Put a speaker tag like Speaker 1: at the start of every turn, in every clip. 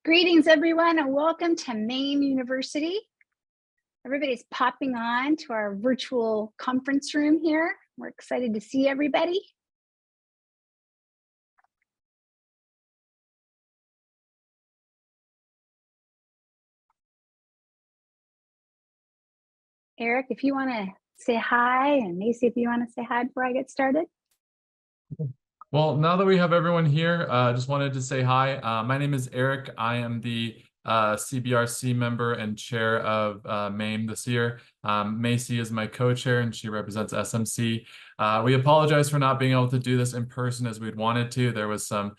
Speaker 1: Greetings, everyone, and welcome to MAME University. Everybody's popping on to our virtual conference room here. We're excited to see everybody. Eric, if you want to say hi, and Macy, if you want to say hi before I get started.
Speaker 2: Well, now that we have everyone here, I just wanted to say hi. My name is Eric. I am the CBRC member and chair of MAME this year. Macy is my co-chair and she represents SMC. We apologize for not being able to do this in person as we'd wanted to. There was some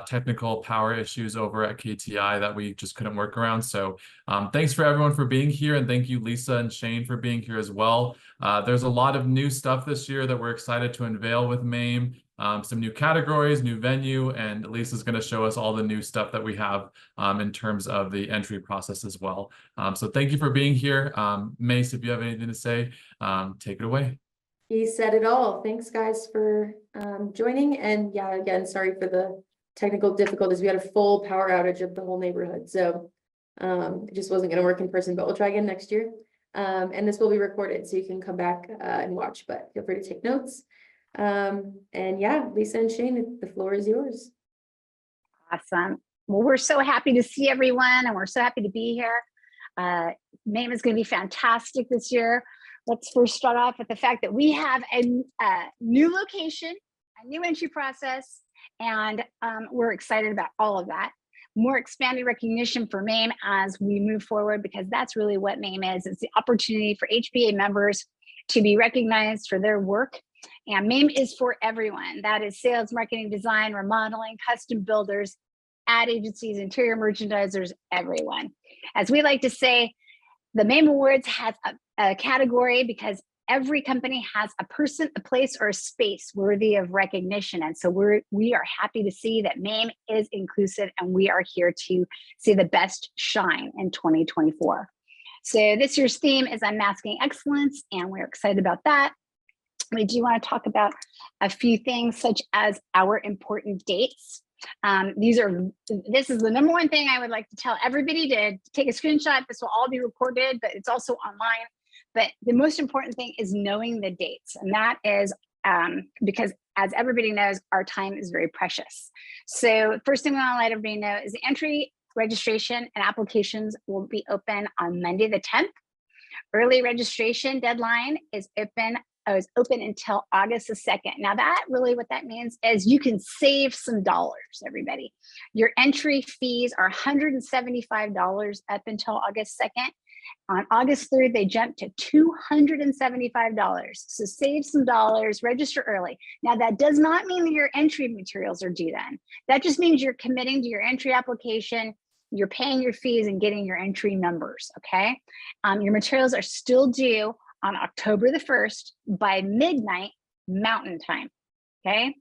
Speaker 2: technical power issues over at KTI that we just couldn't work around. So thanks for everyone for being here, and thank you Lisa and Shane for being here as well. There's a lot of new stuff this year that we're excited to unveil with MAME. Some new categories, new venue, and Lisa's going to show us all the new stuff that we have in terms of the entry process as well. So thank you for being here. Mace, if you have anything to say, take it away.
Speaker 3: He said it all. Thanks, guys, for joining. And yeah, again, sorry for the technical difficulties. We had a full power outage of the whole neighborhood, so it just wasn't going to work in person, but we'll try again next year. And this will be recorded, so you can come back and watch, but feel free to take notes. And yeah, Lisa and Shane, the floor is yours.
Speaker 1: Awesome. Well, we're so happy to see everyone, and we're so happy to be here. MAME is going to be fantastic this year. Let's first start off with the fact that we have a new location, a new entry process, and we're excited about all of that. More expanded recognition for MAME as we move forward, because that's really what MAME is. It's the opportunity for HBA members to be recognized for their work. And MAME is for everyone. That is sales, marketing, design, remodeling, custom builders, ad agencies, interior merchandisers, everyone. As we like to say, the MAME Awards has a category because every company has a person, a place, or a space worthy of recognition. And so we are happy to see that MAME is inclusive, and we are here to see the best shine in 2024. So this year's theme is Unmasking Excellence, and we're excited about that. We do want to talk about a few things, such as our important dates. This is the number one thing I would like to tell everybody to take a screenshot. This will all be recorded, but it's also online. But the most important thing is knowing the dates. And that is because, as everybody knows, our time is very precious. So first thing we want to let everybody know is the entry, registration, and applications will be open on Monday the 10th. Early registration deadline is open until August the 2nd. Now that really what that means is you can save some dollars, everybody. Your entry fees are $175 up until August 2nd. On August 3rd, they jump to $275. So save some dollars, register early. Now that does not mean that your entry materials are due then. That just means you're committing to your entry application, you're paying your fees and getting your entry numbers, okay? Your materials are still due on October the 1st by midnight Mountain Time, okay?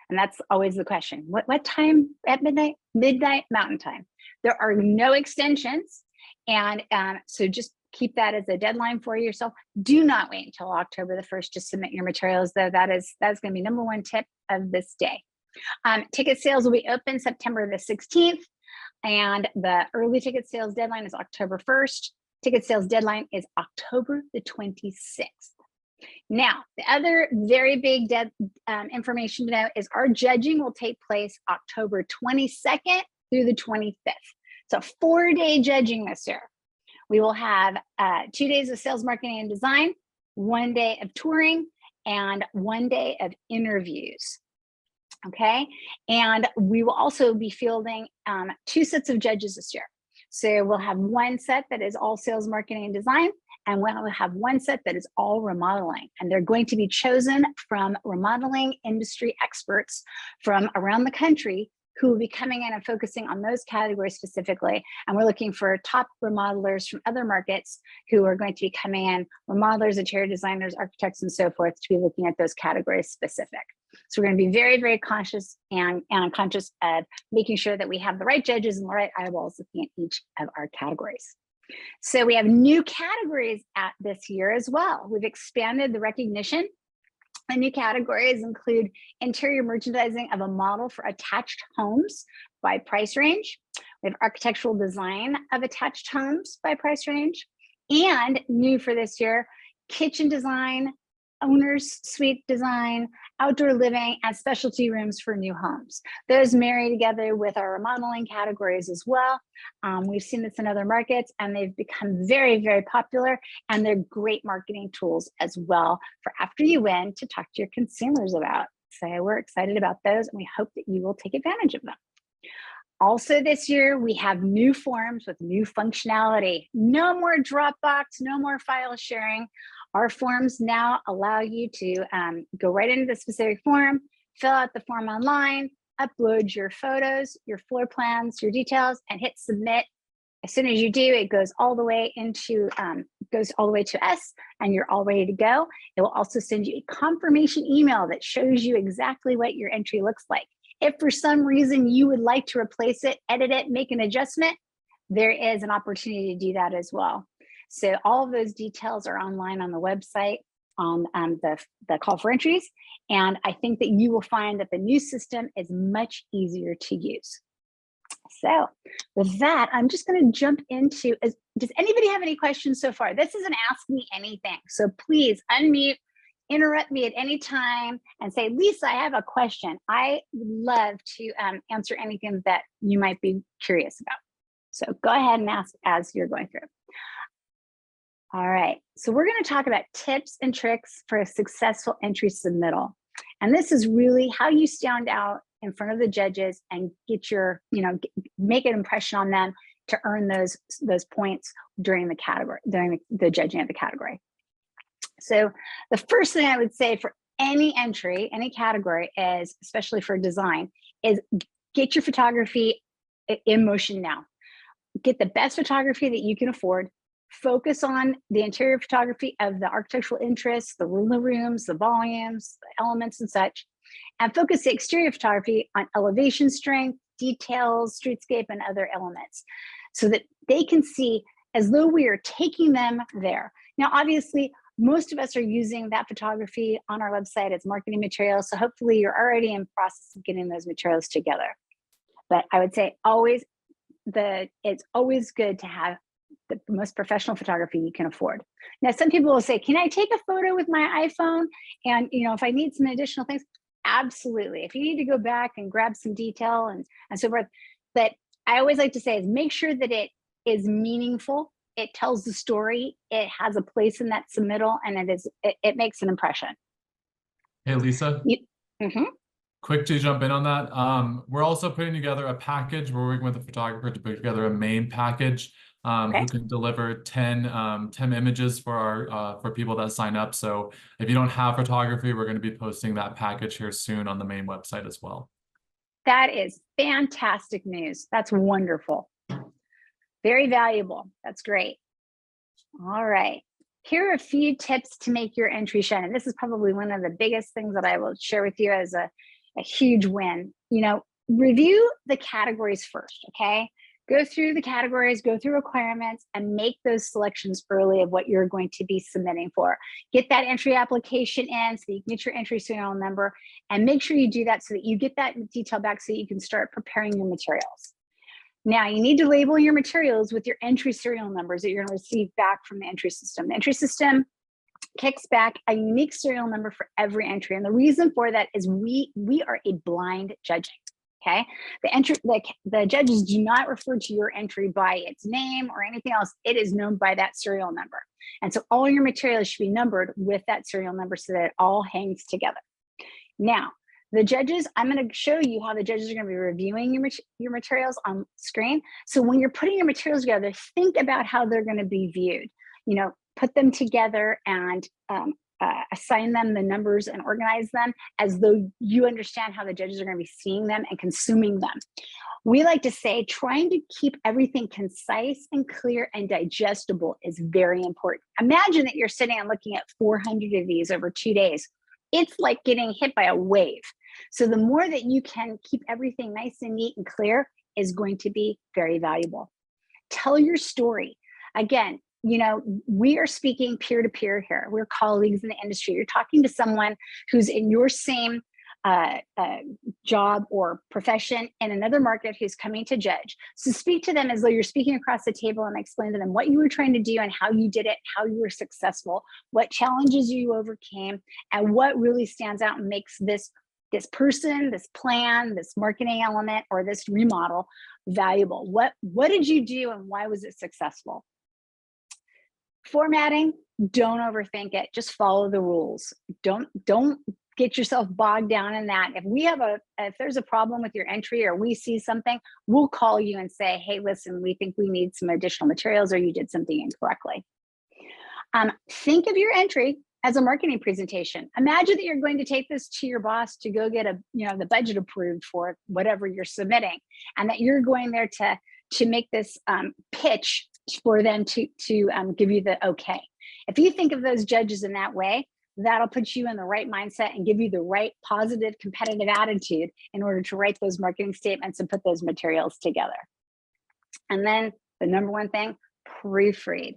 Speaker 1: And that's always the question. What time at midnight? Midnight Mountain Time. There are no extensions, and so just keep that as a deadline for yourself. Do not wait until October the 1st to submit your materials, though. That's going to be number one tip of this day. Ticket sales will be open September the 16th, and the early ticket sales deadline is October 1st. Ticket sales deadline is October the 26th. Now, the other very big information to know is our judging will take place October 22nd through the 25th. So 4-day judging this year. We will have 2 days of sales, marketing, and design, 1 day of touring, and 1 day of interviews. Okay, and we will also be fielding 2 sets of judges this year. So we'll have 1 set that is all sales, marketing, and design, and we'll have 1 set that is all remodeling. And they're going to be chosen from remodeling industry experts from around the country who will be coming in and focusing on those categories specifically. And we're looking for top remodelers from other markets who are going to be coming in, remodelers, interior designers, architects, and so forth, to be looking at those categories specific. So we're going to be very, very conscious and conscious of making sure that we have the right judges and the right eyeballs looking at each of our categories. So we have new categories at this year as well. We've expanded the recognition. The new categories include interior merchandising of a model for attached homes by price range. We have architectural design of attached homes by price range. And new for this year, kitchen design, owner's suite design, outdoor living, and specialty rooms for new homes. Those marry together with our remodeling categories as well. We've seen this in other markets, and they've become very, very popular, and they're great marketing tools as well for after you win to talk to your consumers about. So we're excited about those, and we hope that you will take advantage of them. Also this year, we have new forms with new functionality. No more Dropbox, no more file sharing. Our forms now allow you to go right into the specific form, fill out the form online, upload your photos, your floor plans, your details, and hit submit. As soon as you do, it goes all the way into us, and you're all ready to go. It will also send you a confirmation email that shows you exactly what your entry looks like. If for some reason you would like to replace it, edit it, make an adjustment, there is an opportunity to do that as well. So all of those details are online on the website on the call for entries. And I think that you will find that the new system is much easier to use. So with that, I'm just going to jump into, does anybody have any questions so far? This isn't Ask Me Anything. So please unmute, interrupt me at any time and say, Lisa, I have a question. I would love to answer anything that you might be curious about. So go ahead and ask as you're going through. All right, so we're going to talk about tips and tricks for a successful entry submittal. And this is really how you stand out in front of the judges and get your, make an impression on them to earn those points during the category, during the judging of the category. So the first thing I would say for any entry, any category is, especially for design, is get your photography in motion now. Get the best photography that you can afford. Focus on the interior photography of the architectural interests, the rooms, the volumes, the elements and such, and focus the exterior photography on elevation strength, details, streetscape, and other elements so that they can see as though we are taking them there. Now, obviously, most of us are using that photography on our website as marketing materials, so hopefully you're already in process of getting those materials together. But I would say it's always good to have the most professional photography you can afford. Now, some people will say, can I take a photo with my iPhone? And if I need some additional things, absolutely. If you need to go back and grab some detail and so forth, but I always like to say is make sure that it is meaningful. It tells the story. It has a place in that submittal, and it makes an impression.
Speaker 2: Hey, Lisa. Quick to jump in on that. We're also putting together a package. We're working with a photographer to put together a MAME package who can deliver 10 images for people that sign up. So if you don't have photography, we're going to be posting that package here soon on the MAME website as well. That is fantastic news. That's wonderful. Very valuable. That's great. All right. Here are a few tips to make your entry shine. And this is probably one of the biggest things that I will share with you as a huge win. Review the categories first, okay? Go through the categories, go through requirements, and make those selections early of what you're going to be submitting for. Get that entry application in so that you can get your entry serial number, and make sure you do that so that you get that detail back so that you can start preparing your materials. Now, you need to label your materials with your entry serial numbers that you're going to receive back from the entry system. The entry system kicks back a unique serial number for every entry. And the reason for that is we are a blind judging. Okay, the judges do not refer to your entry by its name or anything else. It is known by that serial number. And so all your materials should be numbered with that serial number so that it all hangs together. Now, the judges, I'm going to show you how the judges are going to be reviewing your materials on screen. So when you're putting your materials together, think about how they're going to be viewed. Put them together and assign them the numbers and organize them as though you understand how the judges are going to be seeing them and consuming them. We like to say trying to keep everything concise and clear and digestible is very important. Imagine that you're sitting and looking at 400 of these over 2 days. It's like getting hit by a wave. So the more that you can keep everything nice and neat and clear is going to be very valuable. Tell your story. Again, we are speaking peer-to-peer here. We're colleagues in the industry. You're talking to someone who's in your same
Speaker 1: job or profession in another market who's coming to judge. So speak to them as though you're speaking across the table and explain to them what you were trying to do and how you did it, how you were successful, what challenges you overcame, and what really stands out and makes this person, this plan, this marketing element, or this remodel valuable. What did you do and why was it successful? Formatting, don't overthink it. Just follow the rules. Don't get yourself bogged down in that. If there's a problem with your entry or we see something, we'll call you and say, hey, listen, we think we need some additional materials or you did something incorrectly. Think of your entry as a marketing presentation. Imagine that you're going to take this to your boss to go get the budget approved for whatever you're submitting, and that you're going there to make this pitch for them to give you the okay. If you think of those judges in that way, that'll put you in the right mindset and give you the right positive competitive attitude in order to write those marketing statements and put those materials together. And then the number one thing, proofread.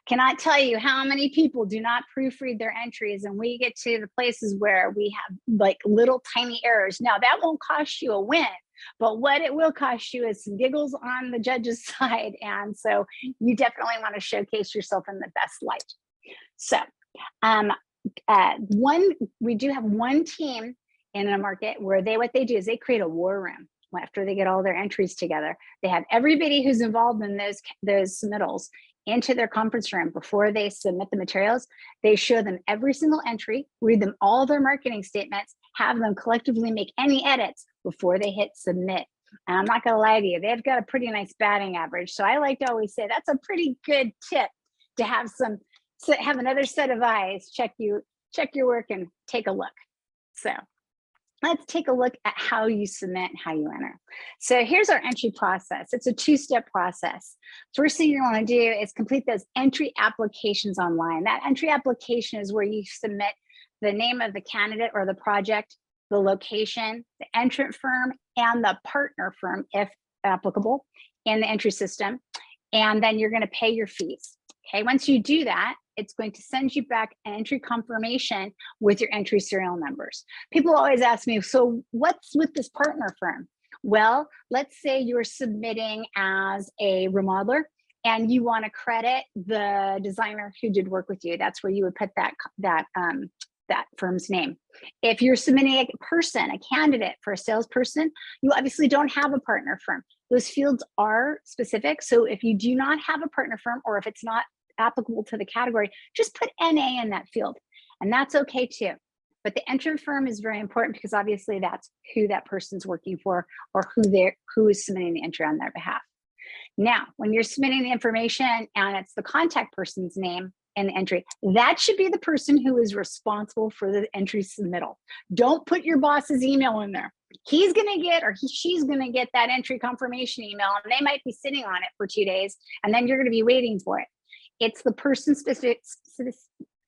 Speaker 1: Cannot tell you how many people do not proofread their entries, and we get to the places where we have like little tiny errors. Now that won't cost you a win, but what it will cost you is some giggles on the judge's side. And so you definitely want to showcase yourself in the best light. So we do have one team in a market where what they do is they create a war room. After they get all their entries together, they have everybody who's involved in those submittals into their conference room before they submit the materials. They show them every single entry, read them all their marketing statements, have them collectively make any edits before they hit submit. And I'm not going to lie to you, they've got a pretty nice batting average. So I like to always say that's a pretty good tip to have another set of eyes check your work and take a look. So let's take a look at how you submit and how you enter. So here's our entry process. It's a two-step process. First thing you want to do is complete those entry applications online. That entry application is where you submit the name of the candidate or the project, the location, the entrant firm, and the partner firm, if applicable, in the entry system. And then you're going to pay your fees. Okay, once you do that, it's going to send you back an entry confirmation with your entry serial numbers. People always ask me, so what's with this partner firm? Well, let's say you're submitting as a remodeler and you want to credit the designer who did work with you. That's where you would put that firm's name. If you're submitting a candidate for a salesperson, you obviously don't have a partner firm. Those fields are specific. So if you do not have a partner firm, or if it's not applicable to the category, just put NA in that field, and that's okay too. But the entrant firm is very important because obviously that's who that person's working for, or who is submitting the entry on their behalf. Now, when you're submitting the information and it's the contact person's name in the entry, that should be the person who is responsible for the entry submittal. Don't put your boss's email in there. He's going to get, or she's going to get that entry confirmation email, and they might be sitting on it for 2 days, and then you're going to be waiting for it. It's the person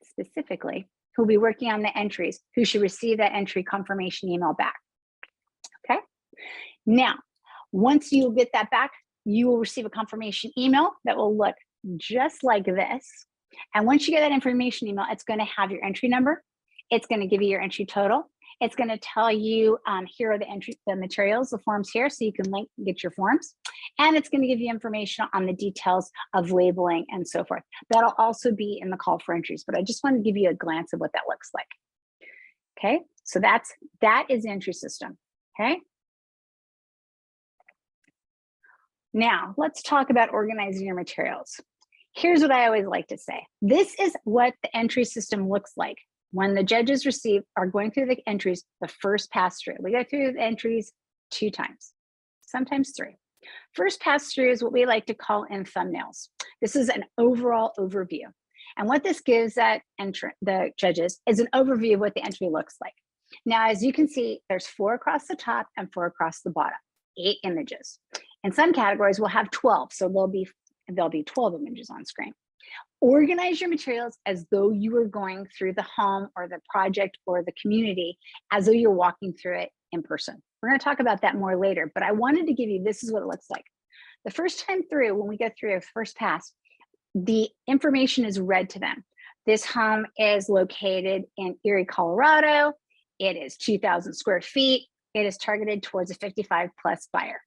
Speaker 1: specifically who will be working on the entries who should receive that entry confirmation email back. Okay. Now, once you get that back, you will receive a confirmation email that will look just like this. And once you get that information email, it's going to have your entry number. It's going to give you your entry total. It's going to tell you, here are the materials, the forms here, so you can link and get your forms. And it's going to give you information on the details of labeling and so forth. That'll also be in the call for entries, but I just want to give you a glance of what that looks like. Okay, so that is the entry system. Okay. Now let's talk about organizing your materials. Here's what I always like to say. This is what the entry system looks like when the judges are going through the entries the first pass through. We go through the entries 2 times, sometimes 3. First pass through is what we like to call in thumbnails. This is an overall overview. And what this gives the judges is an overview of what the entry looks like. Now, as you can see, there's 4 across the top and 4 across the bottom, 8 images. In some categories, we'll have 12, so there'll be 12 images on screen. Organize your materials as though you were going through the home or the project or the community, as though you're walking through it in person. We're going to talk about that more later, but I wanted to give you, this is what it looks like. The first time through, when we go through a first pass, the information is read to them. This home is located in Erie, Colorado, It is 2,000 square feet. It is targeted towards a 55 plus buyer.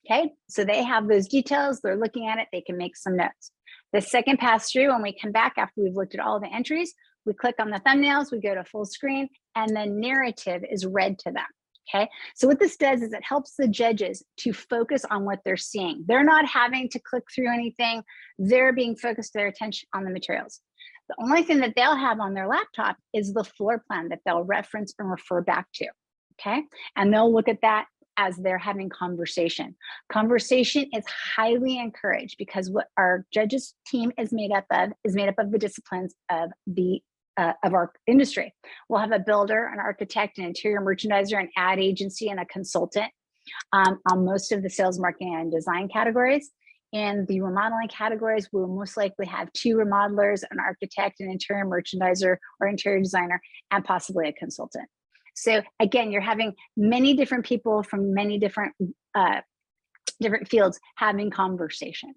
Speaker 1: Okay, so they have those details. They're looking at it. They can make some notes. The second pass through, when we come back after we've looked at all the entries, we click on the thumbnails, we go to full screen, and the narrative is read to them. Okay, so what this does is it helps the judges to focus on what they're seeing. They're not having to click through anything. They're being focused their attention on the materials. The only thing that they'll have on their laptop is the floor plan that they'll reference and refer back to. Okay, and they'll look at that as they're having conversation. Conversation is highly encouraged because what our judges team is made up of the disciplines of our industry. We'll have a builder, an architect, an interior merchandiser, an ad agency, and a consultant on most of the sales, marketing, and design categories. In the remodeling categories, we'll most likely have 2 remodelers, an architect, an interior merchandiser or interior designer, and possibly a consultant. So again, you're having many different people from many different fields having conversation.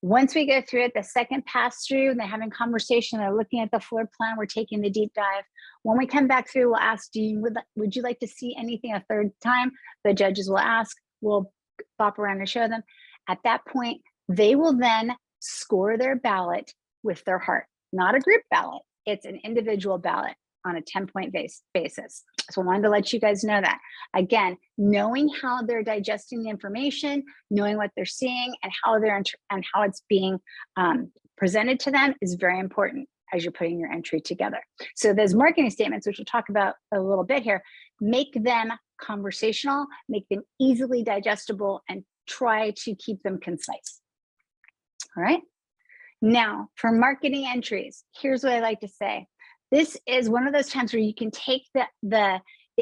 Speaker 1: Once we go through it, the second pass through, they're having conversation, they're looking at the floor plan, we're taking the deep dive. When we come back through, we'll ask, would you like to see anything a third time? The judges will ask, we'll bop around and show them. At that point, they will then score their ballot with their heart, not a group ballot. It's an individual ballot on a 10-point basis. So I wanted to let you guys know that. Again, knowing how they're digesting the information, knowing what they're seeing and how it's being presented to them is very important as you're putting your entry together. So those marketing statements, which we'll talk about a little bit here, make them conversational, make them easily digestible, and try to keep them concise. All right. Now, for marketing entries, here's what I like to say. This is one of those times where you can take the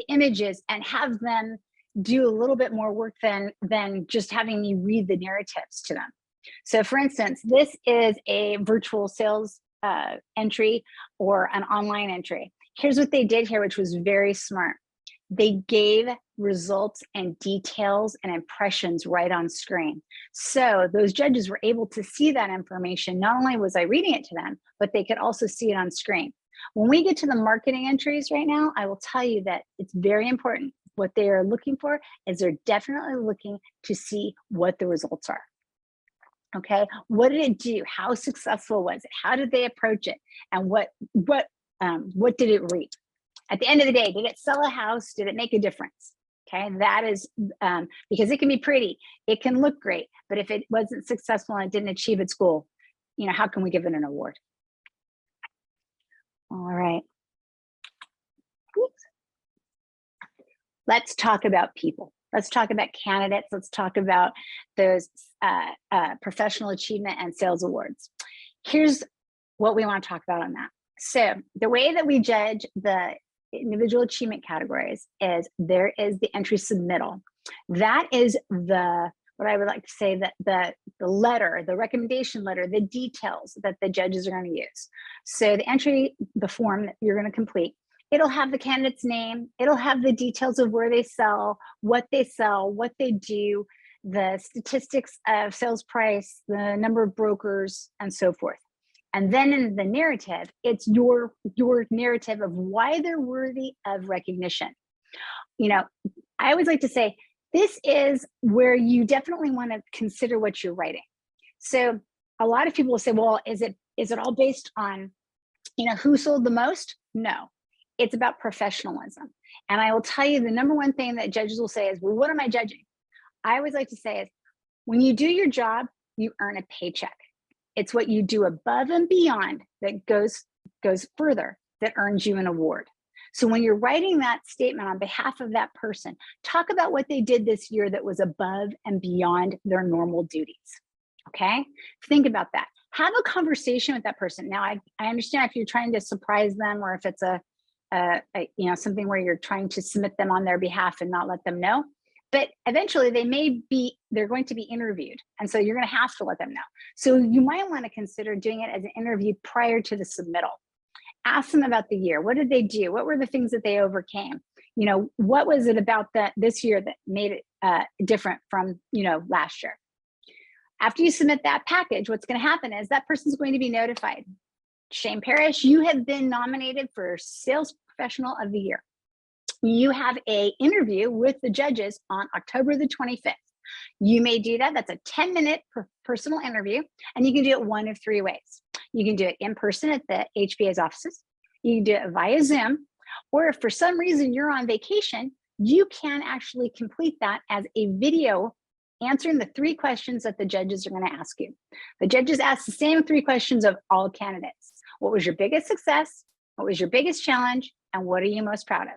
Speaker 1: images and have them do a little bit more work than just having me read the narratives to them. So for instance, this is a virtual sales entry or an online entry. Here's what they did here, which was very smart. They gave results and details and impressions right on screen. So those judges were able to see that information. Not only was I reading it to them, but they could also see it on screen. When we get to the marketing entries right now, I will tell you that it's very important. What they are looking for is they're definitely looking to see what the results are. Okay, what did it do? How successful was it? How did they approach it? And what did it reap? At the end of the day, did it sell a house? Did it make a difference? Okay, that is because it can be pretty, it can look great, but if it wasn't successful and it didn't achieve its goal, how can we give it an award? All right. Oops. Let's talk about people. Let's talk about candidates. Let's talk about those professional achievement and sales awards. Here's what we want to talk about on that. So the way that we judge the individual achievement categories is there is the entry submittal. That is what I would like to say that the letter, the recommendation letter, the details that the judges are going to use. So the entry, the form that you're going to complete, it'll have the candidate's name, it'll have the details of where they sell, what they do, the statistics of sales price, the number of brokers, and so forth. And then in the narrative, it's your narrative of why they're worthy of recognition. I always like to say, this is where you definitely want to consider what you're writing. So a lot of people will say, well, is it all based on, who sold the most? No, it's about professionalism. And I will tell you the number one thing that judges will say is, well, what am I judging? I always like to say is, when you do your job, you earn a paycheck. It's what you do above and beyond that goes further, that earns you an award. So when you're writing that statement on behalf of that person, talk about what they did this year that was above and beyond their normal duties. Okay, think about that. Have a conversation with that person. Now, I understand if you're trying to surprise them, or if it's something where you're trying to submit them on their behalf and not let them know. But eventually they're going to be interviewed. And so you're going to have to let them know. So you might want to consider doing it as an interview prior to the submittal. Ask them about the year. What did they do? What were the things that they overcame? What was it about this year that made it different from, last year? After you submit that package, what's going to happen is that person's going to be notified. Shane Parrish, you have been nominated for Sales Professional of the Year. you have an interview with the judges on October the 25th. You may do that. That's a 10-minute personal interview, and you can do it one of three ways. You can do it in person at the HBA's offices. You can do it via Zoom, or if for some reason you're on vacation, you can actually complete that as a video answering the three questions that the judges are going to ask you. The judges ask the same three questions of all candidates. What was your biggest success? What was your biggest challenge? And what are you most proud of?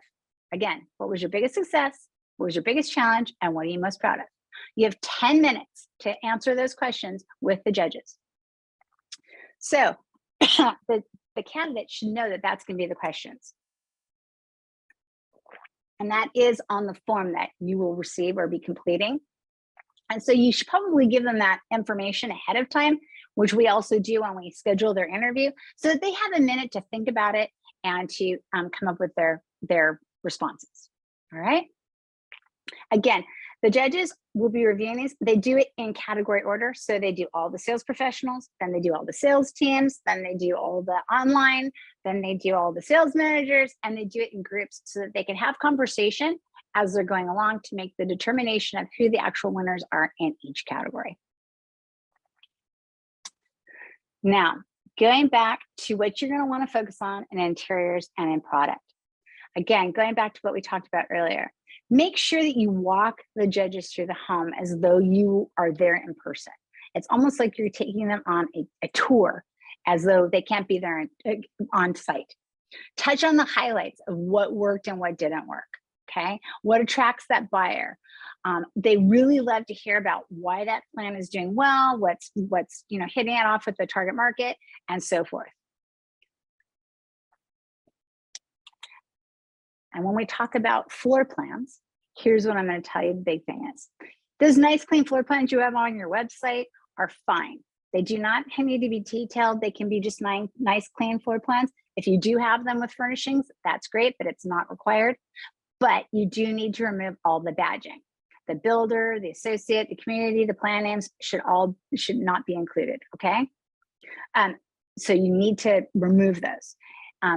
Speaker 1: Again, what was your biggest success? What was your biggest challenge? And what are you most proud of? You have 10 minutes to answer those questions with the judges. So the candidate should know that that's going to be the questions. And that is on the form that you will receive or be completing. And so you should probably give them that information ahead of time, which we also do when we schedule their interview, so that they have a minute to think about it and to come up with their responses. All right. Again, the judges will be reviewing these. They do it in category order. So they do all the sales professionals, then they do all the sales teams, then they do all the online, then they do all the sales managers, and they do it in groups so that they can have conversation as they're going along to make the determination of who the actual winners are in each category. Now, going back to what you're going to want to focus on in interiors and in product. Again, going back to what we talked about earlier, make sure that you walk the judges through the home as though you are there in person. It's almost like you're taking them on a tour, as though they can't be there on site. Touch on the highlights of what worked and what didn't work. Okay, what attracts that buyer? They really love to hear about why that plan is doing well, what's hitting it off with the target market, and so forth. And when we talk about floor plans, here's what I'm going to tell you the big thing is. Those nice clean floor plans you have on your website are fine. They do not need to be detailed. They can be just nice clean floor plans. If you do have them with furnishings, that's great, but it's not required. But you do need to remove all the badging. The builder, the associate, the community, the plan names should not be included, okay? So you need to remove those.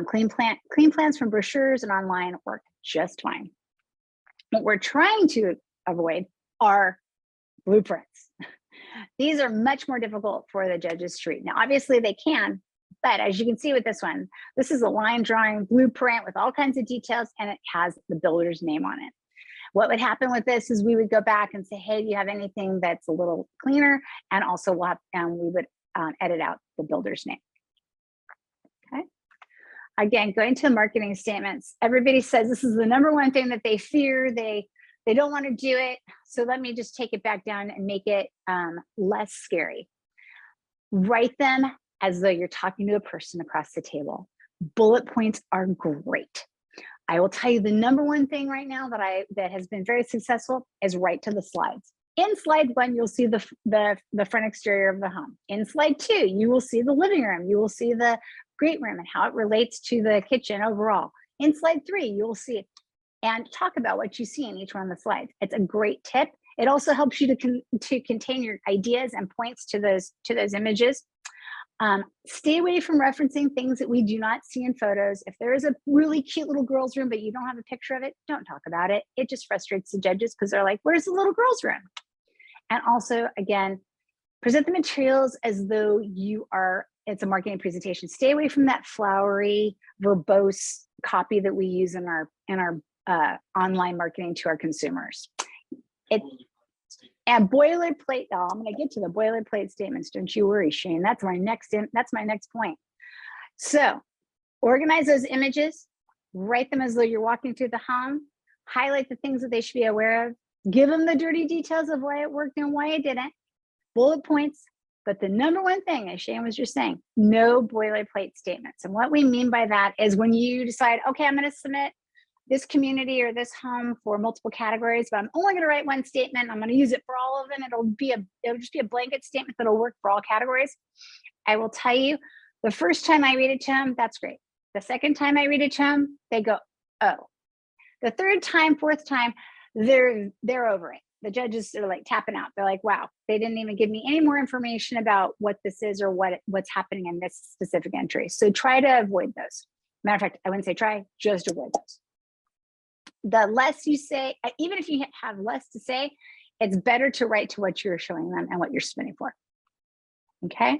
Speaker 1: Clean plans from brochures and online work just fine. What we're trying to avoid are blueprints. These are much more difficult for the judges to read. Now, obviously they can, but as you can see with this one, this is a line drawing blueprint with all kinds of details, and it has the builder's name on it. What would happen with this is we would go back and say, hey, do you have anything that's a little cleaner? And also we would edit out the builder's name. Okay. Again, going to marketing statements, everybody says this is the #1 thing that they fear. They don't want to do it. So let me just take it back down and make it less scary. Write them as though you're talking to a person across the table. Bullet points are great. I will tell you the #1 thing right now that has been very successful is write to the slides. In slide 1, you'll see the front exterior of the home. In slide 2, you will see the living room. You will see the great room and how it relates to the kitchen overall. In slide 3, you will see it and talk about what you see in each one of the slides. It's a great tip. It also helps you to contain your ideas and points to those images. Stay away from referencing things that we do not see in photos. If there is a really cute little girl's room, but you don't have a picture of it, don't talk about it. It just frustrates the judges because they're like, where's the little girl's room? And also, again, present the materials as though it's a marketing presentation. Stay away from that flowery, verbose copy that we use in our online marketing to our consumers. And boilerplate, I'm going to get to the boilerplate statements. Don't you worry, Shane. That's my next point. So organize those images, write them as though you're walking through the home, highlight the things that they should be aware of, give them the dirty details of why it worked and why it didn't, bullet points. But the #1 thing, as Shane was just saying, no boilerplate statements. And what we mean by that is when you decide, okay, I'm going to submit this community or this home for multiple categories, but I'm only going to write one statement. I'm going to use it for all of them. It'll just be a blanket statement that'll work for all categories. I will tell you, the first time I read it to them, that's great. The second time I read it to them, they go, oh. The third time, fourth time, they're over it. The judges are like tapping out. They're like, wow, they didn't even give me any more information about what this is or what's happening in this specific entry. So try to avoid those. Matter of fact, I wouldn't say try, just avoid those. the less you say, even if you have less to say, it's better to write to what you're showing them and what you're submitting for. Okay.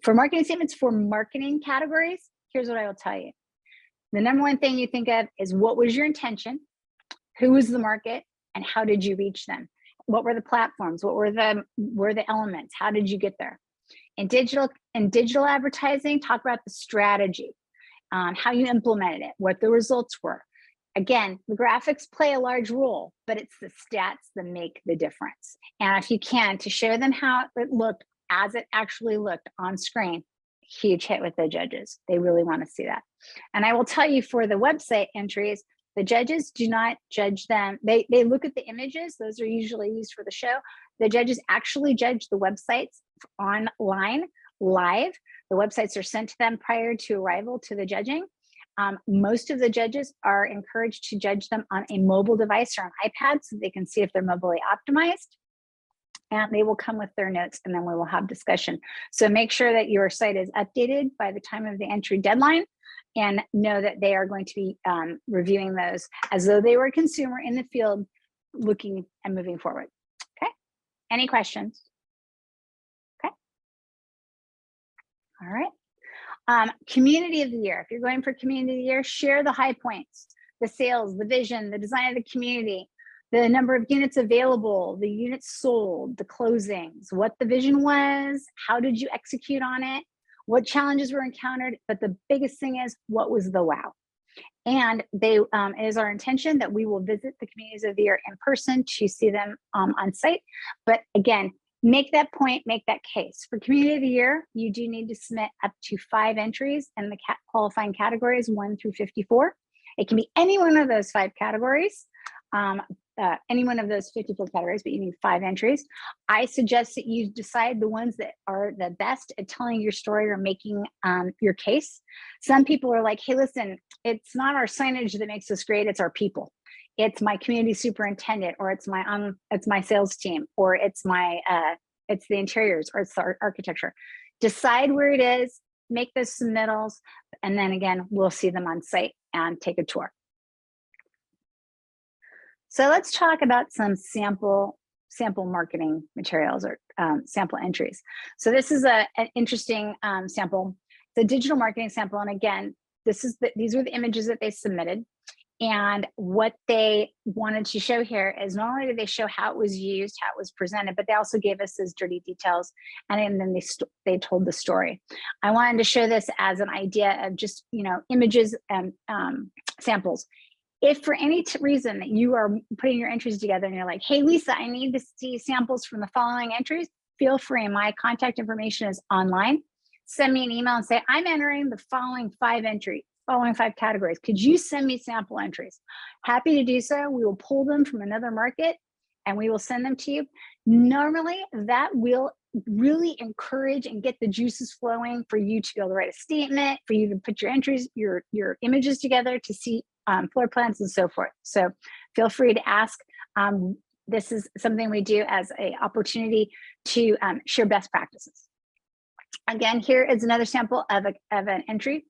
Speaker 1: For marketing statements for marketing categories, here's what I will tell you. The number one thing you think of is what was your intention, who was the market, and how did you reach them? What were the platforms? What were the elements? How did you get there? In digital advertising, talk about the strategy, how you implemented it, what the results were. Again, the graphics play a large role, but it's the stats that make the difference. And if you can, to show them how it looked as it actually looked on screen, huge hit with the judges. They really want to see that. And I will tell you, for the website entries, the judges do not judge them. They look at the images. Those are usually used for the show. The judges actually judge the websites online, live. The websites are sent to them prior to arrival to the judging. Most of the judges are encouraged to judge them on a mobile device or an iPad so they can see if they're mobilely optimized. And they will come with their notes, and then we will have discussion. So make sure that your site is updated by the time of the entry deadline, and know that they are going to be reviewing those as though they were a consumer in the field, looking and moving forward. Okay, any questions? Okay, all right. Community of the year. If you're going for community of the year, share the high points, the sales, the vision, the design of the community, the number of units available, the units sold, the closings, what the vision was, how did you execute on it, what challenges were encountered, but the biggest thing is, what was the wow? And it is our intention that we will visit the communities of the year in person to see them on site. But again, make that point, make that case. For community of the year, you do need to submit up to 5 entries in the qualifying categories 1 through 54. It can be any one of those 5 categories. Any one of those 54 categories, but you need 5 entries. I suggest that you decide the ones that are the best at telling your story or making your case. Some people are like, hey, listen, it's not our signage that makes us great, it's our people. It's my community superintendent, or it's my sales team, or it's the interiors, or it's the architecture. Decide where it is, make those submittals, and then again, we'll see them on site and take a tour. So let's talk about some sample marketing materials, or sample entries. So this is an interesting sample. It's a digital marketing sample, and again, these were the images that they submitted. And what they wanted to show here is not only did they show how it was used, how it was presented, but they also gave us those dirty details, and then they told the story. I wanted to show this as an idea of just, images and samples. If for any reason that you are putting your entries together and you're like, hey, Lisa, I need to see samples from the following entries, feel free. My contact information is online. Send me an email and say, I'm entering the following 5 categories. Could you send me sample entries? Happy to do so. We will pull them from another market and we will send them to you. Normally, that will really encourage and get the juices flowing for you to be able to write a statement, for you to put your entries, your images together to see floor plans and so forth. So feel free to ask. This is something we do as an opportunity to share best practices. Again, here is another sample of an entry.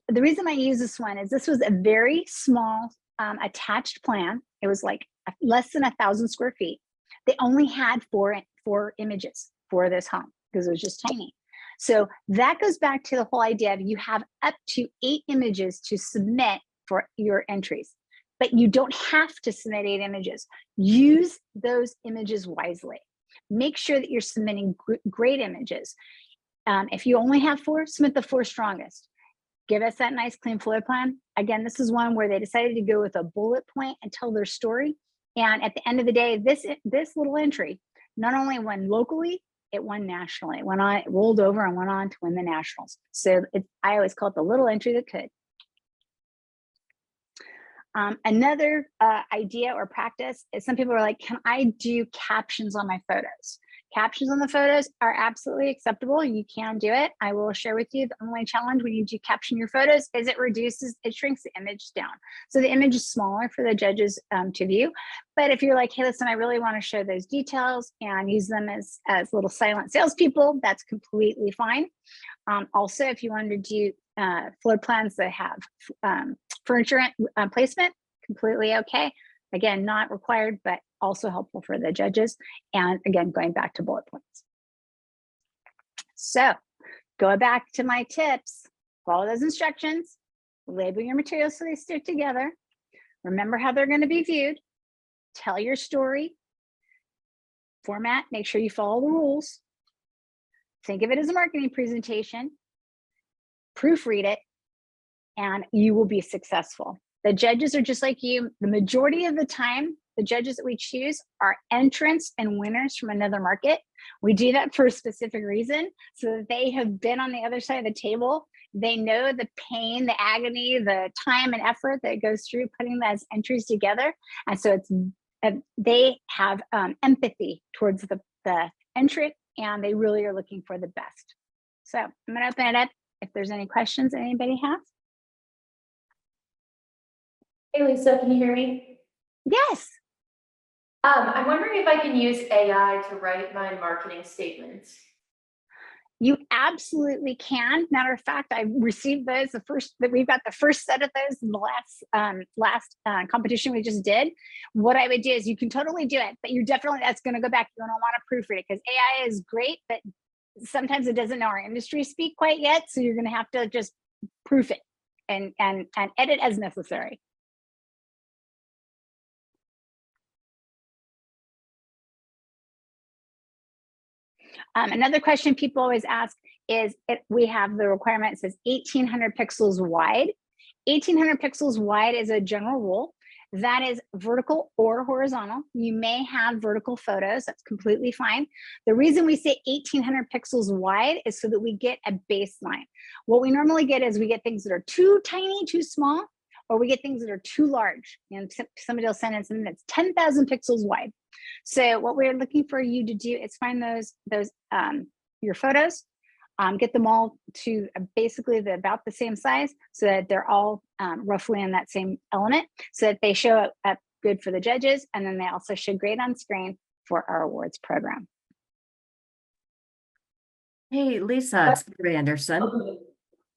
Speaker 1: The reason I use this one is this was a very small attached plan. It was like less than 1,000 square feet. They only had four images for this home because it was just tiny. So that goes back to the whole idea of you have up to 8 images to submit for your entries, but you don't have to submit 8 images. Use those images wisely. Make sure that you're submitting great images. If you only have 4, submit the 4 strongest. Give us that nice clean floor plan. Again, this is one where they decided to go with a bullet point and tell their story. And at the end of the day, this little entry not only won locally, it won nationally. It rolled over and went on to win the nationals. So I always call it the little entry that could. Another idea or practice is some people are like, can I do captions on my photos? Captions on the photos are absolutely acceptable. You can do it. I will share with you the only challenge when you do caption your photos is it shrinks the image down. So the image is smaller for the judges to view. But if you're like, hey, listen, I really want to show those details and use them as little silent salespeople, that's completely fine. Also, if you wanted to do floor plans that have furniture placement, completely okay. Again, not required, but also helpful for the judges. And again, going back to bullet points. So go back to my tips, follow those instructions, label your materials so they stick together. Remember how they're going to be viewed. Tell your story. Format, make sure you follow the rules. Think of it as a marketing presentation. Proofread it, and you will be successful. The judges are just like you. The majority of the time, the judges that we choose are entrants and winners from another market. We do that for a specific reason, so that they have been on the other side of the table. They know the pain, the agony, the time and effort that goes through putting those entries together. And so they have empathy towards the entrant, and they really are looking for the best. So I'm going to open it up if there's any questions that anybody has.
Speaker 4: Hey, Lisa, can you hear me?
Speaker 1: Yes.
Speaker 4: I'm wondering if I can use AI to write my marketing statements.
Speaker 1: You absolutely can. Matter of fact, I received those. We've got the first set of those in the last competition we just did. What I would do is you can totally do it, but that's going to go back. You're going to want to proofread it because AI is great, but sometimes it doesn't know our industry speak quite yet. So you're going to have to just proof it and edit as necessary. Another question people always ask is, we have the requirement, it says 1800 pixels wide. 1800 pixels wide is a general rule. That is vertical or horizontal. You may have vertical photos, that's completely fine. The reason we say 1800 pixels wide is so that we get a baseline. What we normally get is we get things that are too tiny, too small, or we get things that are too large. And somebody will send in something that's 10,000 pixels wide. So what we're looking for you to do is find your photos, get them all to basically about the same size so that they're all roughly in that same element so that they show up good for the judges. And then they also show great on screen for our awards program.
Speaker 5: Hey, Lisa, it's Mary Anderson.
Speaker 4: Okay.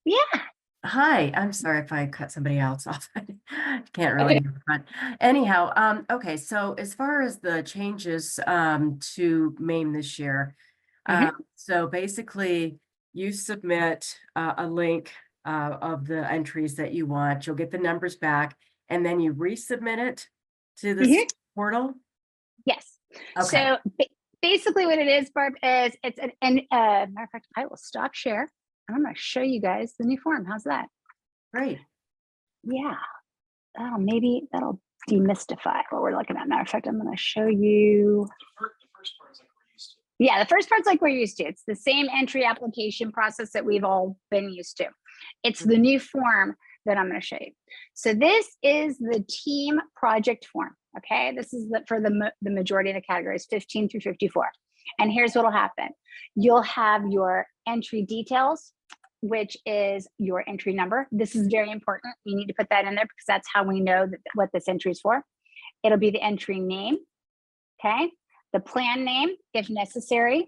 Speaker 1: Yeah.
Speaker 5: Hi, I'm sorry if I cut somebody else off. Can't really hear front. Anyhow, okay, so as far as the changes to MAME this year, so basically you submit a link of the entries that you want, you'll get the numbers back, and then you resubmit it to the portal?
Speaker 1: Yes.
Speaker 5: Okay.
Speaker 1: So basically what it is, Barb, is it's matter of fact, I will stop share. I'm going to show you guys the new form. How's that?
Speaker 5: Great.
Speaker 1: Yeah. Maybe that'll demystify what we're looking at. Matter of fact, I'm going to show you.
Speaker 6: The first part is like we're used to.
Speaker 1: Yeah, the first part's like we're used to. It's the same entry application process that we've all been used to. It's the new form that I'm going to show you. So this is the team project form. Okay, this is for the majority of the categories, 15 through 54. And here's what'll happen. You'll have your entry details, which is your entry number. This is very important. You need to put that in there because that's how we know what this entry is for. It'll be the entry name, okay? The plan name, if necessary.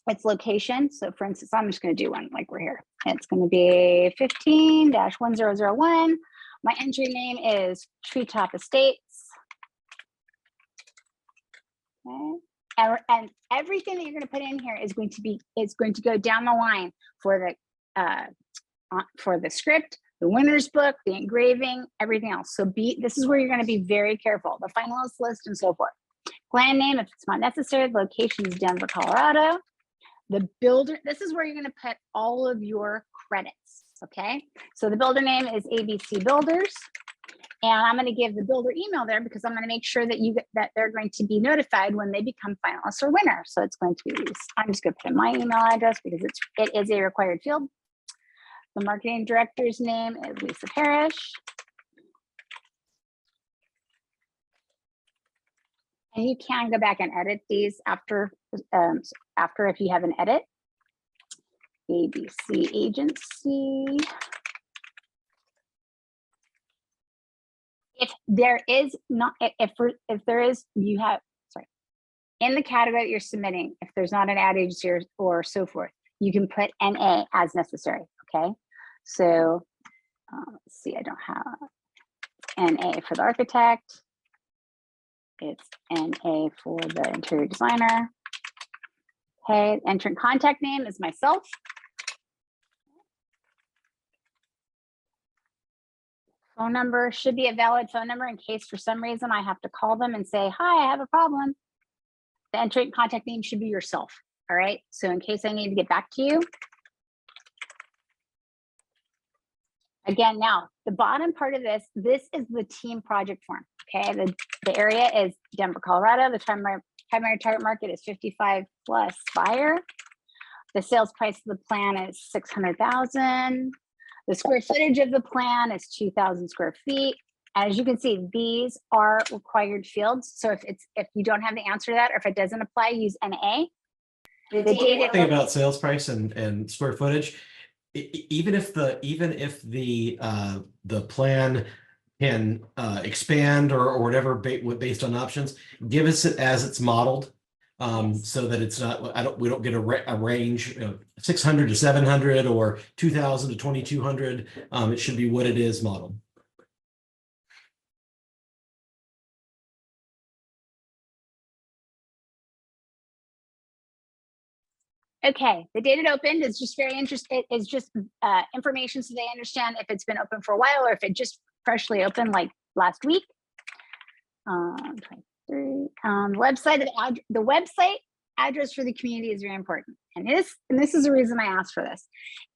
Speaker 1: Its location. So for instance, I'm just going to do one like we're here. It's going to be 15-1001. My entry name is Treetop Estates. Okay. And everything that you're going to put in here is going to go down the line for the script, the winner's book, the engraving, everything else. So this is where you're going to be very careful. The finalist list and so forth. Plan name, if it's not necessary. The location is Denver, Colorado. The builder, this is where you're going to put all of your credits. Okay. So the builder name is ABC Builders. And I'm going to give the builder email there because I'm going to make sure that they're going to be notified when they become finalists or winners. So it's going to be, I'm just going to put in my email address because it is a required field. The marketing director's name is Lisa Parrish. And you can go back and edit these after if you have an edit. ABC Agency. If there is not, if there is, you have, sorry, in the category that you're submitting, if there's not an ad agency or so forth, you can put NA as necessary, okay? So let's see, I don't have NA for the architect. It's NA for the interior designer. Okay, entrant contact name is myself. Phone number should be a valid phone number in case for some reason I have to call them and say, hi, I have a problem. The entrant contact name should be yourself. All right, so in case I need to get back to you. Again, now the bottom part of this is the team project form. Okay, the area is Denver, Colorado. The primary target market is 55 plus buyer. The sales price of the plan is 600,000. The square footage of the plan is 2,000 square feet. As you can see, these are required fields. So if you don't have the answer to that, or if it doesn't apply, use NA. The data
Speaker 6: Thing about sales price and square footage, even if the plan can expand or whatever based on options, give us it as it's modeled. So that it's not, we don't get a range of 600 to 700 or 2,000 to 2,200. It should be what it is modeled.
Speaker 1: Okay, the date it opened is just very interesting. It's just information so they understand if it's been open for a while or if it just freshly opened like last week. 23. The website address for the community is very important, and this is the reason I asked for this.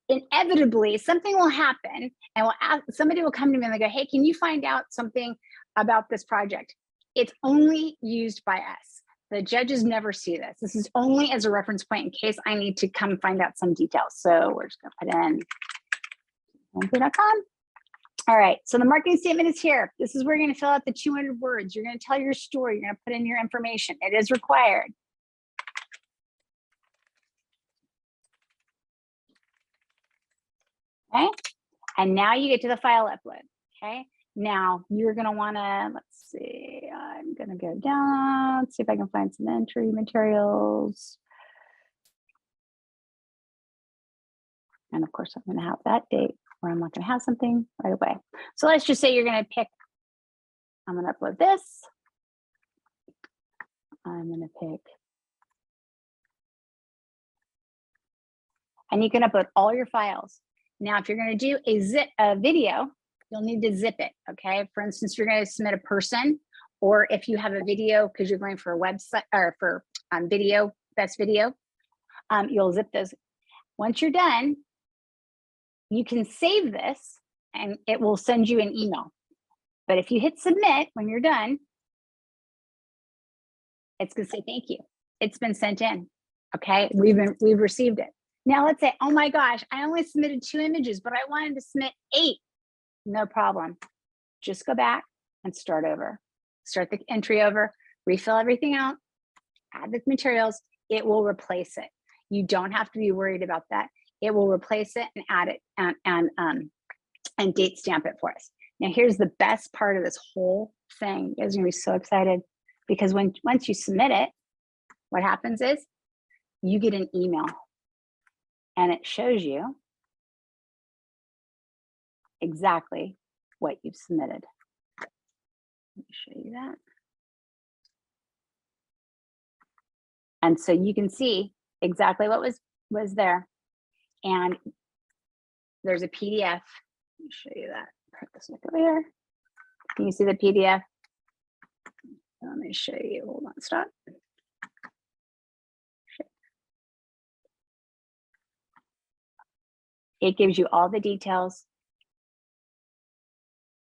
Speaker 1: Inevitably, something will happen, and somebody will come to me and they go, "Hey, can you find out something about this project?" It's only used by us. The judges never see this. This is only as a reference point in case I need to come find out some details. So we're just gonna put in MAME.com. All right, so the marketing statement is here. This is where you're gonna fill out the 200 words. You're gonna tell your story. You're gonna put in your information. It is required. Okay, and now you get to the file upload. Okay, now you're gonna wanna, let's see, I'm gonna go down, see if I can find some entry materials. And of course, I'm gonna have that date where I'm not gonna have something right away. So let's just say you're gonna pick, I'm gonna upload this. I'm gonna pick, and you can upload all your files. Now, if you're gonna do a video, you'll need to zip it, okay? For instance, you're gonna submit a person, or if you have a video, because you're going for a website or for video, best video, you'll zip those. Once you're done, you can save this and it will send you an email. But if you hit submit when you're done, it's gonna say thank you. It's been sent in, okay? We've received it. Now let's say, oh my gosh, I only submitted 2 images, but I wanted to submit 8. No problem. Just go back and start over. Start the entry over, refill everything out, add the materials. It will replace it. You don't have to be worried about that. It will replace it and add it and date stamp it for us. Now here's the best part of this whole thing. You guys are gonna be so excited because once you submit it, what happens is you get an email and it shows you exactly what you've submitted. Let me show you that. And so you can see exactly what was there. And there's a PDF. Let me show you that. Put this over here. Can you see the PDF? Let me show you. Hold on, stop. It gives you all the details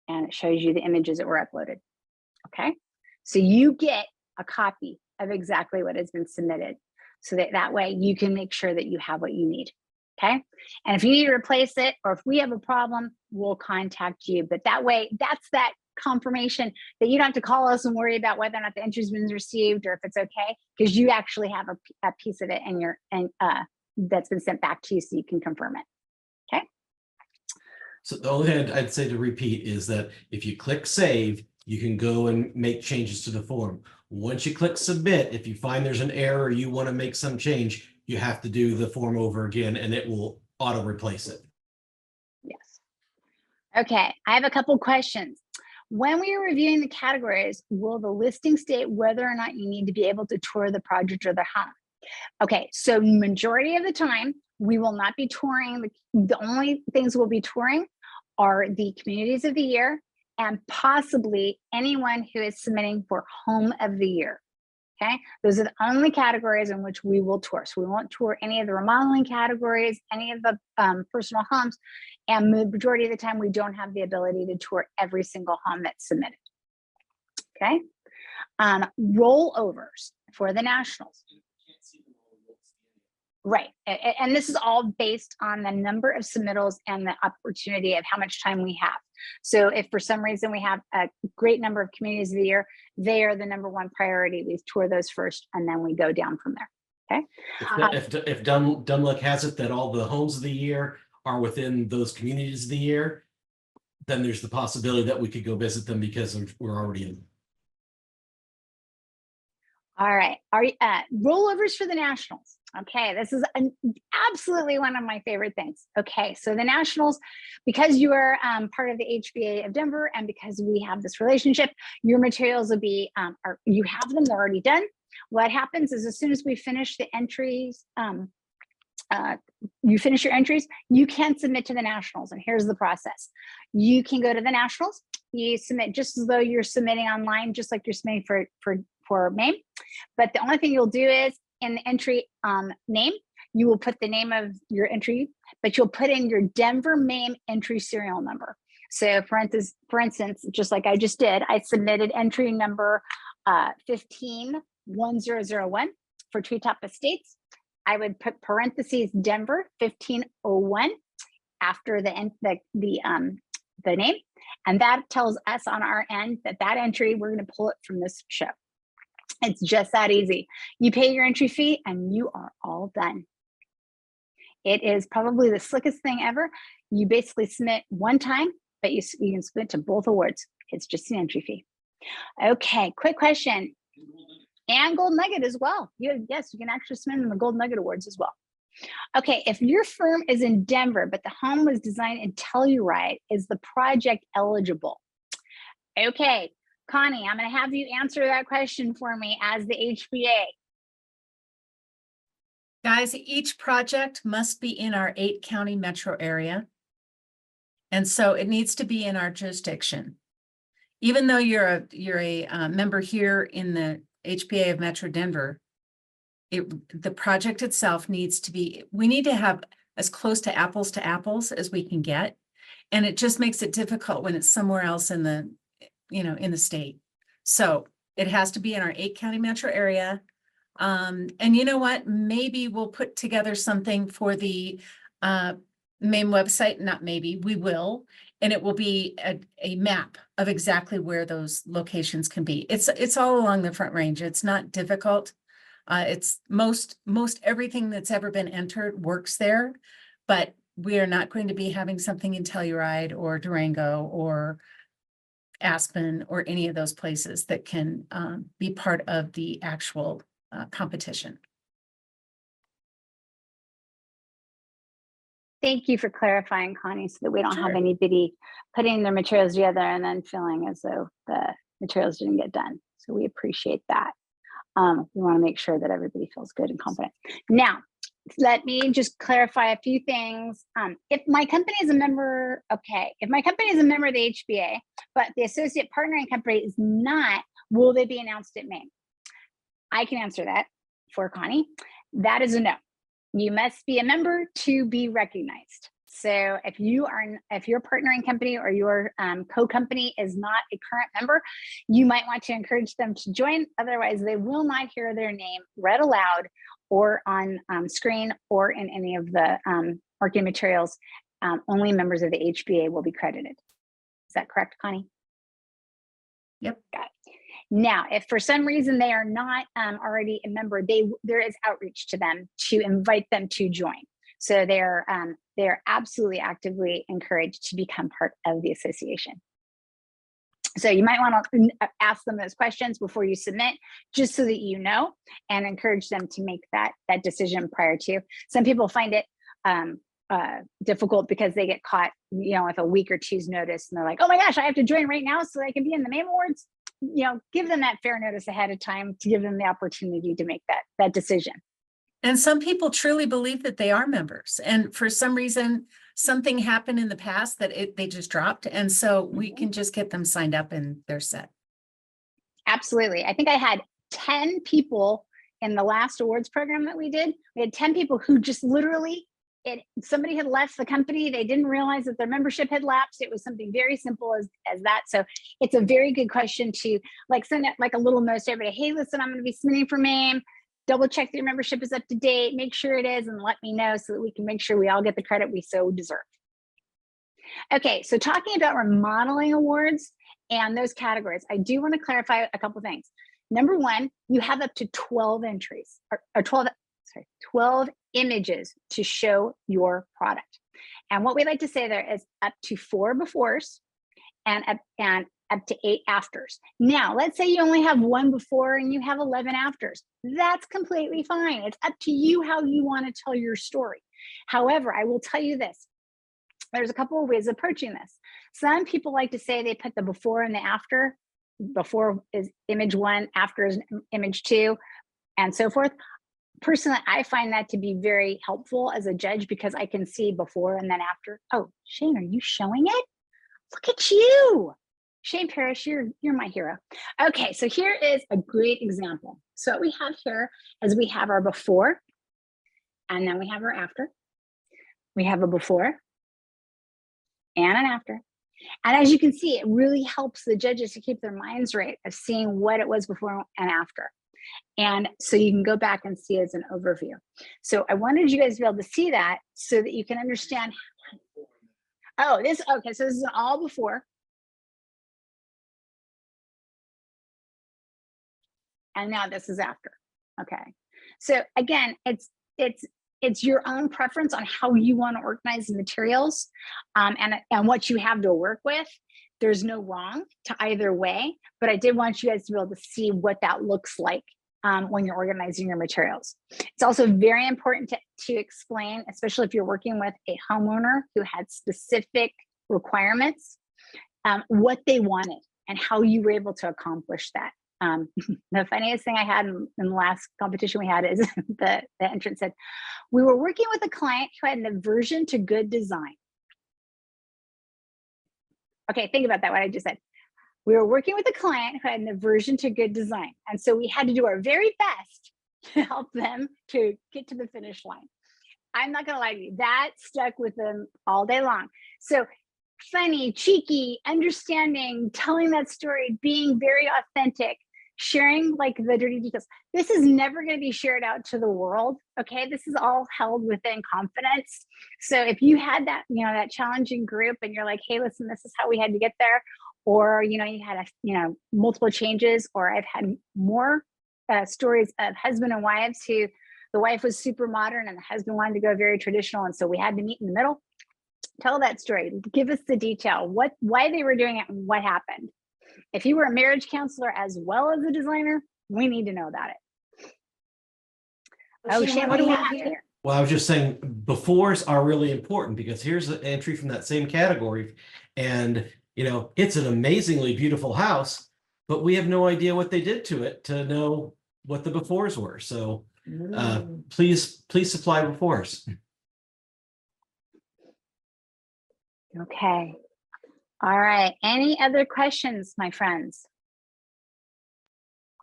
Speaker 1: and it shows you the images that were uploaded. Okay, so you get a copy of exactly what has been submitted so that way you can make sure that you have what you need. Okay, and if you need to replace it or if we have a problem, we'll contact you. But that way, that's that confirmation that you don't have to call us and worry about whether or not the entry's been received or if it's okay, because you actually have a piece of it and that's been sent back to you so you can confirm it. Okay.
Speaker 6: So the only thing I'd say to repeat is that if you click save, you can go and make changes to the form. Once you click submit, if you find there's an error, you want to make some change, you have to do the form over again and it will auto replace it.
Speaker 1: Yes. Okay, I have a couple questions. When we are reviewing the categories, will the listing state whether or not you need to be able to tour the project or the home? Okay, so majority of the time, we will not be touring. The only things we'll be touring are the communities of the year and possibly anyone who is submitting for home of the year. Okay, those are the only categories in which we will tour. So we won't tour any of the remodeling categories, any of the personal homes, and the majority of the time we don't have the ability to tour every single home that's submitted. Okay, rollovers for the nationals. Right, and this is all based on the number of submittals and the opportunity of how much time we have. So if for some reason we have a great number of communities of the year, they are the #1 priority. We tour those first and then we go down from there, okay?
Speaker 6: If dumb luck has it that all the homes of the year are within those communities of the year, then there's the possibility that we could go visit them because we're already in.
Speaker 1: All right, rollovers for the nationals. Okay, this is absolutely one of my favorite things. Okay, so the nationals, because you are part of the HBA of Denver and because we have this relationship, your materials will be, you have them already done. What happens is as soon as we finish the entries, you finish your entries, you can submit to the nationals. And here's the process. You can go to the nationals, you submit just as though you're submitting online, just like you're submitting for MAME. But the only thing you'll do is in the entry name, you will put the name of your entry, but you'll put in your Denver MAME entry serial number. So for instance, just like I just did, I submitted entry number 151001 for Treetop Estates. I would put parentheses Denver 1501 after the name, and that tells us on our end that that entry, we're going to pull it from this show. It's just that easy. You pay your entry fee and you are all done. It is probably the slickest thing ever. You basically submit one time, but you can submit to both awards. It's just an entry fee. Okay, quick question. And gold nugget as well. Yes, you can actually submit in the gold nugget awards as well. Okay, if your firm is in Denver, but the home was designed in Telluride, is the project eligible? Okay, Connie, I'm going to have you answer that question for me as the HBA.
Speaker 7: Guys, each project must be in our 8-county metro area. And so it needs to be in our jurisdiction. Even though you're a member here in the HBA of Metro Denver, the project itself needs to be, we need to have as close to apples as we can get. And it just makes it difficult when it's somewhere else in the, in the state. So it has to be in our 8-county metro area. And you know what, maybe we'll put together something for the MAME website, not maybe, we will. And it will be a map of exactly where those locations can be. It's all along the Front Range. It's not difficult. It's most everything that's ever been entered works there, but we are not going to be having something in Telluride or Durango or Aspen or any of those places that can be part of the actual competition.
Speaker 1: Thank you for clarifying, Connie, so that we don't
Speaker 7: Sure.
Speaker 1: have anybody putting their materials together and then feeling as though the materials didn't get done. So we appreciate that. We want to make sure that everybody feels good and confident. Now, let me just clarify a few things. If my company is a member, okay, if my company is a member of the HBA, but the associate partnering company is not, will they be announced at MAME? I can answer that for Connie. That is a no. You must be a member to be recognized. So if your partnering company or your co-company is not a current member, you might want to encourage them to join. Otherwise, they will not hear their name read aloud or on screen or in any of the marketing materials. Only members of the HBA will be credited. Is that correct, Connie?
Speaker 7: Yep.
Speaker 1: Got it. Now, if for some reason they are not already a member, there is outreach to them to invite them to join. So they're absolutely actively encouraged to become part of the association. So you might want to ask them those questions before you submit, just so that you know, and encourage them to make that decision prior to. Some people find it difficult because they get caught, with a week or two's notice, and they're like, oh my gosh, I have to join right now so I can be in the MAME Awards. Give them that fair notice ahead of time to give them the opportunity to make that decision.
Speaker 7: And some people truly believe that they are members, and for some reason, something happened in the past that they just dropped. And so we can just get them signed up and they're set.
Speaker 1: Absolutely. I think I had 10 people in the last awards program that we did. We had 10 people who just literally, somebody had left the company. They didn't realize that their membership had lapsed. It was something very simple as that. So it's a very good question to send out a little note to everybody. Hey, listen, I'm going to be submitting for MAME. Double check that your membership is up to date. Make sure it is, and let me know so that we can make sure we all get the credit we so deserve. Okay, so talking about remodeling awards and those categories, I do want to clarify a couple things. Number one, you have up to 12 entries or 12 images to show your product. And what we like to say there is up to 4 befores and up to 8 afters. Now, let's say you only have 1 before and you have 11 afters. That's completely fine. It's up to you how you want to tell your story. However, I will tell you this. There's a couple of ways of approaching this. Some people like to say they put the before and the after. Before is image 1, after is image 2, and so forth. Personally, I find that to be very helpful as a judge because I can see before and then after. Oh, Shane, are you showing it? Look at you. Shane Parrish, you're my hero. Okay, so here is a great example. So what we have here is we have our before, and then we have our after. We have a before and an after. And as you can see, it really helps the judges to keep their minds right of seeing what it was before and after. And so you can go back and see it as an overview. So I wanted you guys to be able to see that so that you can understand. Oh, okay, so this is all before. And now this is after. Okay. So again, it's your own preference on how you want to organize the materials and what you have to work with. There's no wrong to either way, but I did want you guys to be able to see what that looks like when you're organizing your materials. It's also very important to explain, especially if you're working with a homeowner who had specific requirements, what they wanted and how you were able to accomplish that. The funniest thing I had in the last competition we had is the entrant said, we were working with a client who had an aversion to good design. Okay, think about that, what I just said. We were working with a client who had an aversion to good design. And so we had to do our very best to help them to get to the finish line. I'm not gonna lie to you, that stuck with them all day long. So funny, cheeky, understanding, telling that story, being very authentic, sharing the dirty details. This is never going to be shared out to the world. Okay. This is all held within confidence. So if you had that, that challenging group and you're like, hey, listen, this is how we had to get there. Or, you had multiple changes, or I've had more stories of husband and wives who the wife was super modern and the husband wanted to go very traditional. And so we had to meet in the middle. Tell that story. Give us the detail, why they were doing it and what happened. If you were a marriage counselor as well as a designer, we need to know about it. Oh, Shane, what do we have here?
Speaker 6: Well, I was just saying befores are really important because here's an entry from that same category. And, it's an amazingly beautiful house, but we have no idea what they did to it to know what the befores were. So please supply befores.
Speaker 1: Okay. All right. Any other questions, my friends?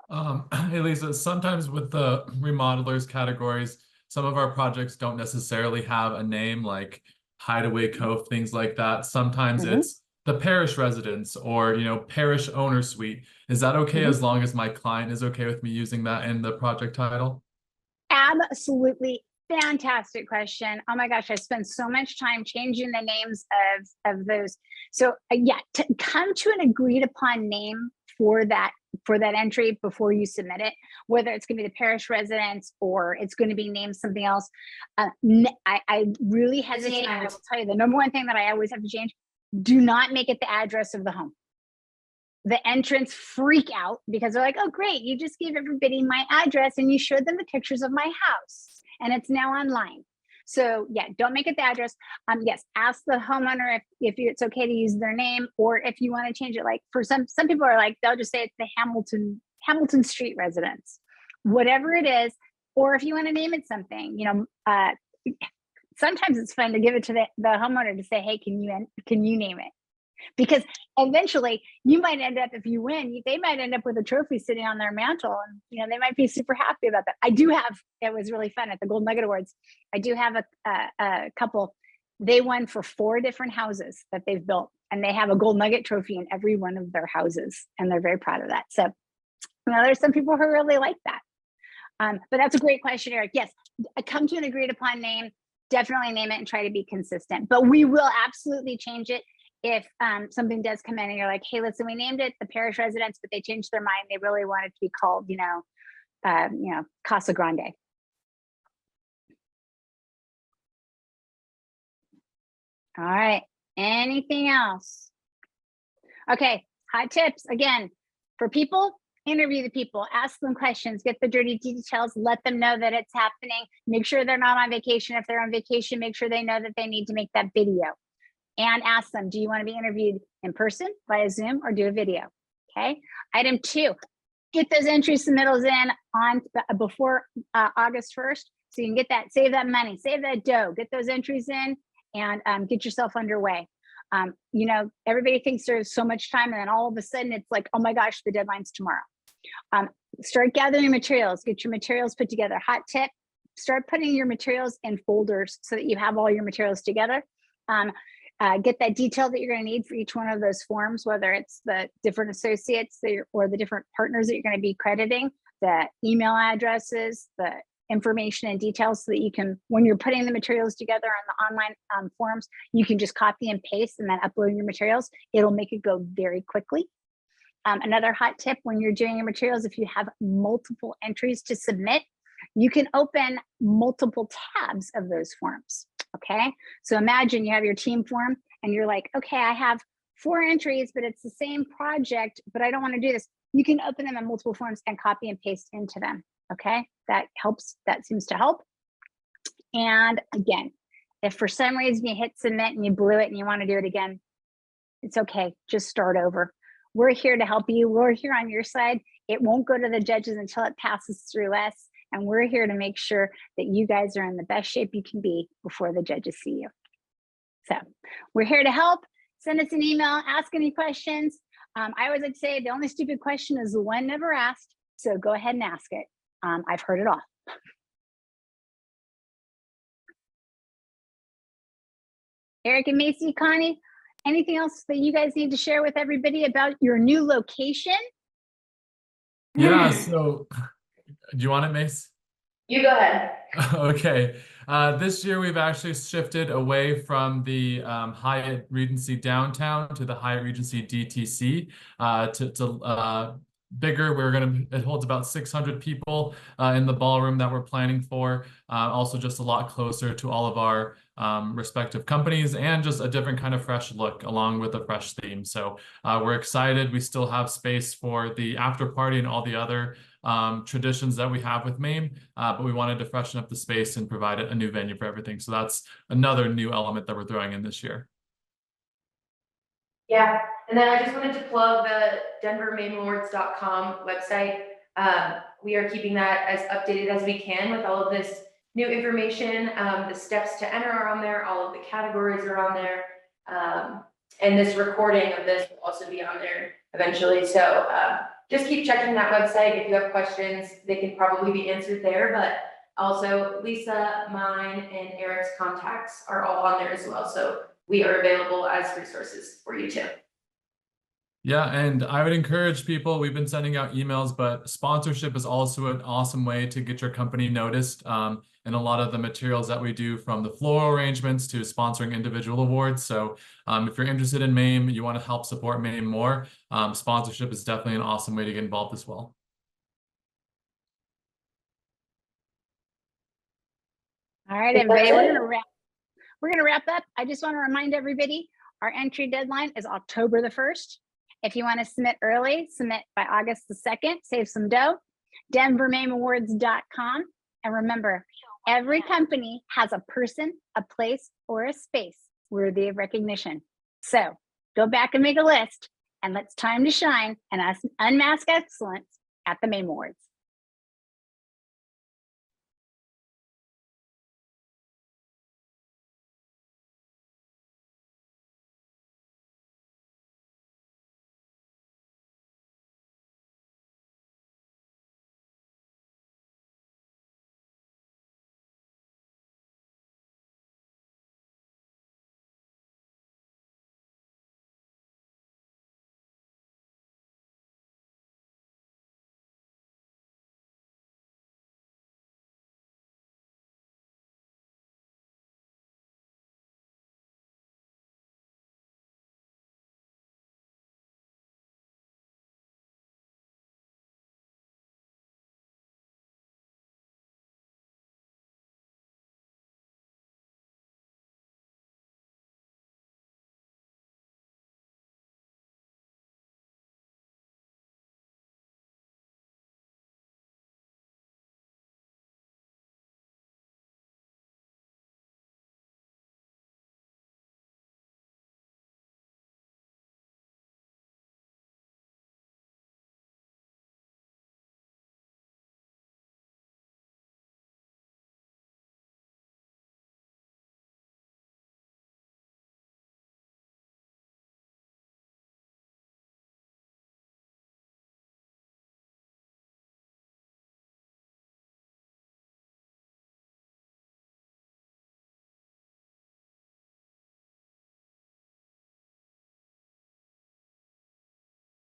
Speaker 2: Hey, Lisa, sometimes with the remodelers categories, some of our projects don't necessarily have a name like Hideaway Cove, things like that. Sometimes it's the parish residence or, parish owner suite. Is that okay as long as my client is okay with me using that in the project title?
Speaker 1: Absolutely. Fantastic question. Oh my gosh, I spend so much time changing the names of those. So yeah, to come to an agreed upon name for that entry before you submit it, whether it's going to be the parish residence or it's going to be named something else. I really hesitate. I will tell you the number one thing that I always have to change: do not make it the address of the home. The entrants freak out because they're like, oh great, you just gave everybody my address and you showed them the pictures of my house and it's now online. So yeah, don't make it the address. Yes, ask the homeowner if it's okay to use their name, or if you want to change it. Like for some people are like, they'll just say it's the Hamilton Street residence, whatever it is. Or if you want to name it something, sometimes it's fun to give it to the homeowner to say, hey, can you name it? Because eventually you might end up, if you win, they might end up with a trophy sitting on their mantle, and they might be super happy about that. It was really fun at the Gold Nugget Awards. I do have a couple, they won for 4 different houses that they've built, and they have a Gold Nugget trophy in every one of their houses, and they're very proud of that. So there's some people who really like that. But that's a great question, Eric. Yes, come to an agreed upon name, definitely name it and try to be consistent, but we will absolutely change it if something does come in and you're like, hey, listen, we named it the Parish Residence, but they changed their mind. They really want it to be called, Casa Grande. All right, anything else? Okay, hot tips. Again, for people, interview the people, ask them questions, get the dirty details, let them know that it's happening. Make sure they're not on vacation. If they're on vacation, make sure they know that they need to make that video. And ask them, do you want to be interviewed in person via Zoom or do a video? Okay. Item 2, get those entry submittals in on before August 1st. So you can get that, save that money, save that dough, get those entries in and get yourself underway. Everybody thinks there's so much time, and then all of a sudden it's like, oh my gosh, the deadline's tomorrow. Start gathering materials, get your materials put together. Hot tip, start putting your materials in folders so that you have all your materials together. Get that detail that you're going to need for each one of those forms, whether it's the different associates or the different partners that you're going to be crediting, the email addresses, the information and details, so that you can, when you're putting the materials together on the online forms, you can just copy and paste and then upload your materials. It'll make it go very quickly. Another hot tip, when you're doing your materials, if you have multiple entries to submit, you can open multiple tabs of those forms. Okay, so imagine you have your team form and you're like, okay, I have 4 entries, but it's the same project, but I don't want to do this. You can open them in multiple forms and copy and paste into them. Okay, that helps. That seems to help. And again, if for some reason you hit submit and you blew it and you want to do it again, it's okay. Just start over. We're here to help you. We're here on your side. It won't go to the judges until it passes through us. And we're here to make sure that you guys are in the best shape you can be before the judges see you. So we're here to help. Send us an email, ask any questions. I always like to say the only stupid question is the one never asked. So go ahead and ask it. I've heard it all. Eric and Macy, Connie, anything else that you guys need to share with everybody about your new location?
Speaker 2: Yeah, so do you want it, Mace?
Speaker 4: You go ahead.
Speaker 2: Okay. This year we've actually shifted away from the Hyatt Regency downtown to the Hyatt Regency DTC to bigger. It holds about 600 people in the ballroom that we're planning for. Also just a lot closer to all of our respective companies, and just a different kind of fresh look along with a fresh theme. So we're excited. We still have space for the after party and all the other traditions that we have with MAME, but we wanted to freshen up the space and provide a new venue for everything. So that's another new element that we're throwing in this year.
Speaker 4: Yeah, and then I just wanted to plug the DenverMameAwards.com website. We are keeping that as updated as we can with all of this new information. The steps to enter are on there, all of the categories are on there. And this recording of this will also be on there eventually. So just keep checking that website. If you have questions, they can probably be answered there, but also Lisa, mine, and Eric's contacts are all on there as well. So we are available as resources for you too.
Speaker 2: Yeah, and I would encourage people, we've been sending out emails, but sponsorship is also an awesome way to get your company noticed. And a lot of the materials that we do, from the floral arrangements to sponsoring individual awards. So if you're interested in MAME, you want to help support MAME more, sponsorship is definitely an awesome way to get involved as well.
Speaker 1: All right, everybody, we're gonna wrap up. I just want to remind everybody, our entry deadline is October the 1st. If you want to submit early, submit by August the 2nd, save some dough. DenverMameAwards.com. And remember, Every company has a person, a place, or a space worthy of recognition. So go back and make a list, and let's time to shine and unmask excellence at the MAME Awards.